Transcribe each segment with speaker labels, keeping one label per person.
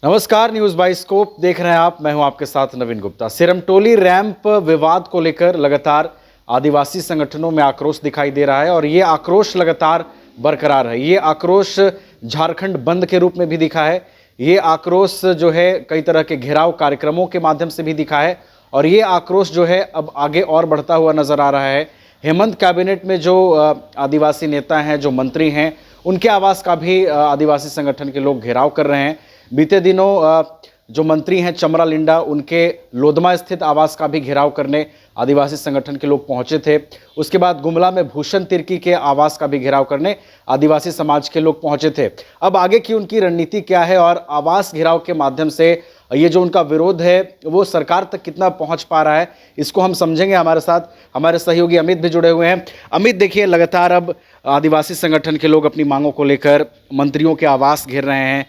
Speaker 1: नमस्कार, news bioscope देख रहे हैं आप। मैं हूं आपके साथ नवीन गुप्ता। सिरमटोली रैंप विवाद को लेकर लगातार आदिवासी संगठनों में आक्रोश दिखाई दे रहा है और ये आक्रोश लगातार बरकरार है। ये आक्रोश झारखंड बंद के रूप में भी दिखा है। ये आक्रोश जो है कई तरह के घेराव कार्यक्रमों के माध्यम से भी दिखा है और ये आक्रोश जो है अब आगे और बढ़ता हुआ नजर आ रहा है। हेमंत कैबिनेट में जो आदिवासी नेता हैं, जो मंत्री हैं, उनके आवास का भी आदिवासी संगठन के लोग घेराव कर रहे हैं। बीते दिनों जो मंत्री हैं चमरा लिंडा, उनके लोधमा स्थित आवास का भी घेराव करने आदिवासी संगठन के लोग पहुंचे थे। उसके बाद गुमला में भूषण तिर्की के आवास का भी घेराव करने आदिवासी समाज के लोग पहुंचे थे। अब आगे की उनकी रणनीति क्या है और आवास घेराव के माध्यम से ये जो उनका विरोध है वो सरकार तक कितना पहुंच पा रहा है, इसको हम समझेंगे। हमारे साथ हमारे सहयोगी अमित भी जुड़े हुए हैं। अमित, देखिए, लगातार अब आदिवासी संगठन के लोग अपनी मांगों को लेकर मंत्रियों के आवास घेर रहे हैं।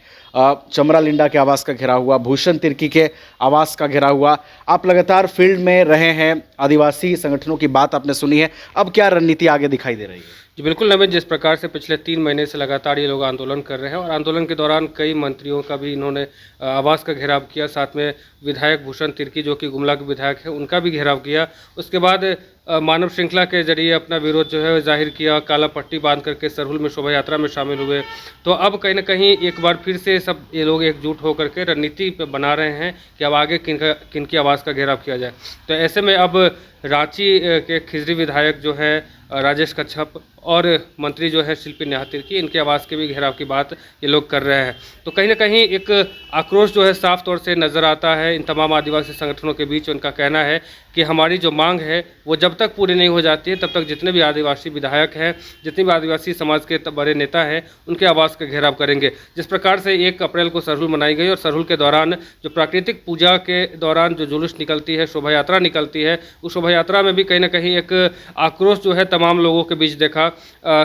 Speaker 1: चमरा लिंडा के आवास का घेरा हुआ, भूषण तिर्की के आवास का घेरा हुआ। आप लगातार फील्ड में रहे हैं, आदिवासी संगठनों की बात आपने सुनी है। अब क्या रणनीति आगे दिखाई दे रही है?
Speaker 2: जी बिल्कुल नवीन, जिस प्रकार से पिछले 3 महीने से लगातार ये लोग आंदोलन कर रहे हैं और आंदोलन के दौरान कई मंत्रियों का भी इन्होंने आवास का घेराव किया, साथ में विधायक भूषण तिर्की जो कि गुमला के विधायक है उनका भी घेराव किया। उसके बाद मानव श्रृंखला के जरिए अपना विरोध जो है जाहिर किया, काला पट्टी बांध करके सरहुल में शोभा यात्रा में शामिल हुए। तो अब कहीं ना कहीं एक बार फिर से सब ये लोग एकजुट होकर के रणनीति बना रहे हैं कि अब आगे किनकी आवास का घेराव किया जाए। तो ऐसे में अब रांची के खिजरी विधायक जो है राजेश कच्छप और मंत्री जो है शिल्पी नेहा तिर्की, इनके आवास के भी घेराव की बात ये लोग कर रहे हैं। तो कहीं ना कहीं एक आक्रोश जो है साफ तौर से नज़र आता है इन तमाम आदिवासी संगठनों के बीच। उनका कहना है कि हमारी जो मांग है वो जब तक पूरी नहीं हो जाती है तब तक जितने भी आदिवासी विधायक हैं, जितने भी आदिवासी समाज के बड़े नेता हैं, उनके आवास का घेराव करेंगे। जिस प्रकार से 1 अप्रैल को सरहुल मनाई गई और सरहुल के दौरान जो प्राकृतिक पूजा के दौरान जो जुलूस निकलती है, शोभा यात्रा निकलती है, उस शोभा यात्रा में भी कहीं ना कहीं एक आक्रोश जो है तमाम लोगों के बीच देखा।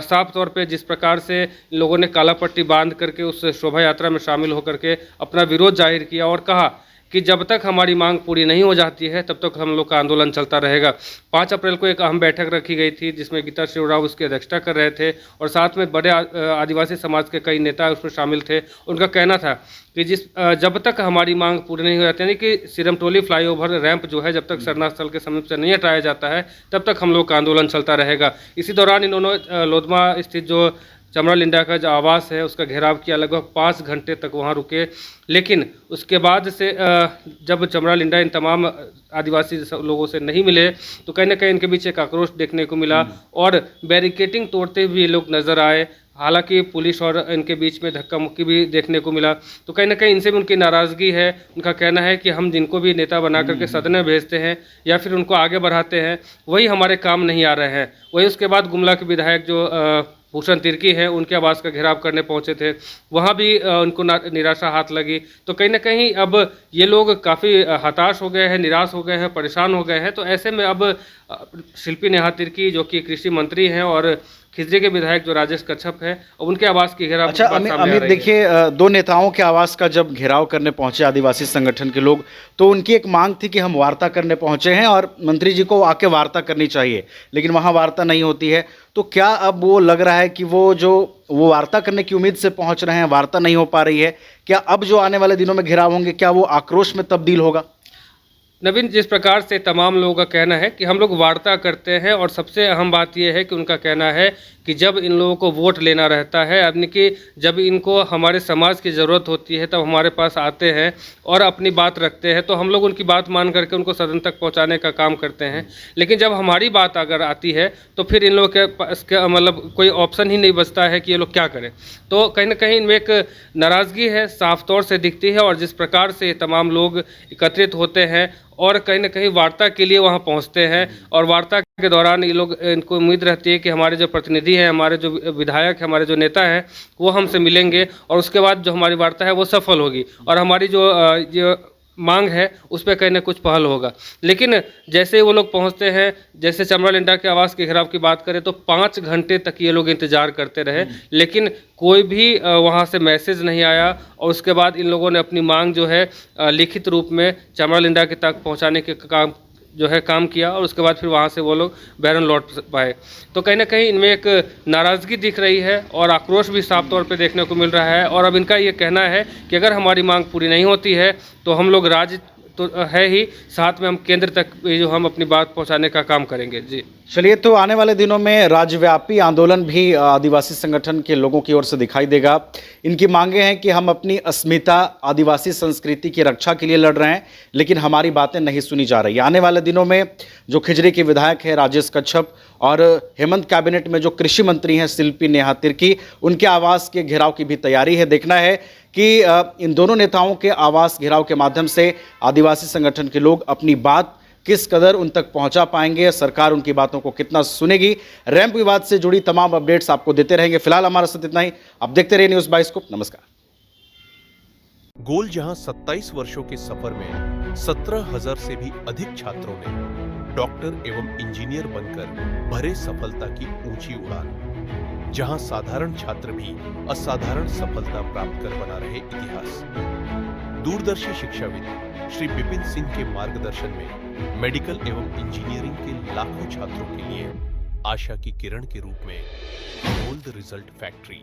Speaker 2: साफ तौर पे जिस प्रकार से लोगों ने काला पट्टी बांध करके उस शोभा यात्रा में शामिल होकर के अपना विरोध जाहिर किया और कहा कि जब तक हमारी मांग पूरी नहीं हो जाती है तब तक हम लोग का आंदोलन चलता रहेगा। 5 अप्रैल को एक अहम बैठक रखी गई थी जिसमें गीता शिवराव उसकी अध्यक्षता कर रहे थे और साथ में बड़े आदिवासी समाज के कई नेता उसमें शामिल थे। उनका कहना था कि जब तक हमारी मांग पूरी नहीं हो जाती, यानी कि सिरमटोली फ्लाईओवर रैंप जो है जब तक सरना स्थल के समीप से नहीं हटाया जाता है तब तक हम लोग का आंदोलन चलता रहेगा। इसी दौरान इन्होंने लोधमा स्थित जो चमरा लिंडा का जो आवास है उसका घेराव किया, लगभग 5 घंटे तक वहाँ रुके। लेकिन उसके बाद से जब चमरा लिंडा इन तमाम आदिवासी लोगों से नहीं मिले तो कहीं ना कहीं इनके बीच एक आक्रोश देखने को मिला और बैरिकेटिंग तोड़ते हुए लोग नजर आए। हालांकि पुलिस और इनके बीच में धक्का मुक्की भी देखने को मिला। तो कहीं ना कहीं इनसे भी उनकी नाराज़गी है। उनका कहना है कि हम जिनको भी नेता बना करके सदन में भेजते हैं या फिर उनको आगे बढ़ाते हैं वही हमारे काम नहीं आ रहे हैं। वही उसके बाद गुमला के विधायक जो भूषण तिर्की हैं उनके आवास का घेराव करने पहुंचे थे, वहां भी उनको निराशा हाथ लगी। तो कहीं ना कहीं अब ये लोग काफ़ी हताश हो गए हैं, निराश हो गए हैं, परेशान हो गए हैं। तो ऐसे में अब शिल्पी नेहा तिर्की जो कि कृषि मंत्री हैं और खिजरी के विधायक जो राजेश कच्छप है उनके आवास की घेराव।
Speaker 1: अच्छा अमित, देखिए, 2 नेताओं के आवास का जब घेराव करने पहुंचे आदिवासी संगठन के लोग तो उनकी एक मांग थी कि हम वार्ता करने पहुंचे हैं और मंत्री जी को आके वार्ता करनी चाहिए, लेकिन वहां वार्ता नहीं होती है। तो क्या अब वो लग रहा है कि वो वार्ता करने की उम्मीद से पहुंच रहे हैं, वार्ता नहीं हो पा रही है? क्या अब जो आने वाले दिनों में घेराव होंगे क्या वो आक्रोश में तब्दील होगा?
Speaker 2: नवीन, जिस प्रकार से तमाम लोगों का कहना है कि हम लोग वार्ता करते हैं और सबसे अहम बात यह है कि उनका कहना है कि जब इन लोगों को वोट लेना रहता है, यानी कि जब इनको हमारे समाज की ज़रूरत होती है तब हमारे पास आते हैं और अपनी बात रखते हैं, तो हम लोग उनकी बात मान करके उनको सदन तक पहुंचाने का काम करते हैं। लेकिन जब हमारी बात अगर आती है तो फिर इन लोगों के पास मतलब कोई ऑप्शन ही नहीं बचता है कि ये लोग क्या करें। तो कहीं ना कहीं इनमें एक नाराज़गी है, साफ तौर से दिखती है। और जिस प्रकार से तमाम लोग एकत्रित होते हैं और कहीं ना कहीं वार्ता के लिए वहां पहुंचते हैं और वार्ता के दौरान ये लोग, इनको उम्मीद रहती है कि हमारे जो प्रतिनिधि हैं, हमारे जो विधायक हैं, हमारे जो नेता हैं वो हमसे मिलेंगे और उसके बाद जो हमारी वार्ता है वो सफल होगी और हमारी जो मांग है उस पर कहीं ना कुछ पहल होगा। लेकिन जैसे ही वो लोग पहुंचते हैं, जैसे चमरा लिंडा के आवास के घेराव की बात करें तो 5 घंटे तक ये लोग इंतजार करते रहे, लेकिन कोई भी वहां से मैसेज नहीं आया। और उसके बाद इन लोगों ने अपनी मांग जो है लिखित रूप में चमरा लिंडा के तक पहुंचाने के काम जो है काम किया और उसके बाद फिर वहाँ से वो लोग बैरन लौट पाए। तो कहीं ना कहीं इनमें एक नाराज़गी दिख रही है और आक्रोश भी साफ तौर पे देखने को मिल रहा है। और अब इनका ये कहना है कि अगर हमारी मांग पूरी नहीं होती है तो हम लोग राज्य तो है ही, साथ में हम केंद्र तक भी जो हम अपनी बात पहुंचाने का काम करेंगे। जी
Speaker 1: चलिए, तो आने वाले दिनों में राज्यव्यापी आंदोलन भी आदिवासी संगठन के लोगों की ओर से दिखाई देगा। इनकी मांगे हैं कि हम अपनी अस्मिता, आदिवासी संस्कृति की रक्षा के लिए लड़ रहे हैं, लेकिन हमारी बातें नहीं सुनी जा रही। आने वाले दिनों में जो खिजरी के विधायक है राजेश कच्छप और हेमंत कैबिनेट में जो कृषि मंत्री हैं शिल्पी नेहा तिर्की, उनके आवास के घेराव की भी तैयारी है। देखना है कि इन दोनों नेताओं के आवास घेराव के माध्यम से आदिवासी संगठन के लोग अपनी बात किस कदर उन तक पहुंचा पाएंगे, सरकार उनकी बातों को कितना सुनेगी। रैंप विवाद से जुड़ी तमाम अपडेट्स आपको देते रहेंगे। फिलहाल हमारे साथ इतना ही। आप देखते रहिए न्यूज़ बाइस्कोप। नमस्कार।
Speaker 3: गोल जहां 27 वर्षों के सफर में 17,000 से भी अधिक छात्रों ने डॉक्टर एवं इंजीनियर बनकर भरे सफलता की ऊंची उड़ान, जहां साधारण छात्र भी असाधारण सफलता प्राप्त कर बना रहे इतिहास। दूरदर्शी शिक्षाविद श्री विपिन सिंह के मार्गदर्शन में मेडिकल एवं इंजीनियरिंग के लाखों छात्रों के लिए आशा की किरण के रूप में गोल्ड रिजल्ट फैक्ट्री।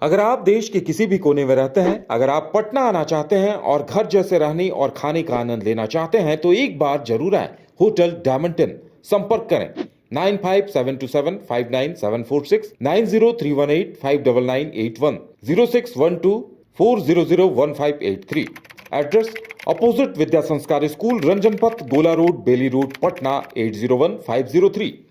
Speaker 4: अगर आप देश के किसी भी कोने में रहते हैं, अगर आप पटना आना चाहते हैं और घर जैसे रहने और खाने का आनंद लेना चाहते हैं तो एक बार जरूर आए होटल डायमंटन। संपर्क करें 9572759746, 9031859981, 0612400158 एड्रेस अपोजिट विद्या संस्कार स्कूल, रंजन पथ, गोला रोड, बेली रोड, पटना 801503।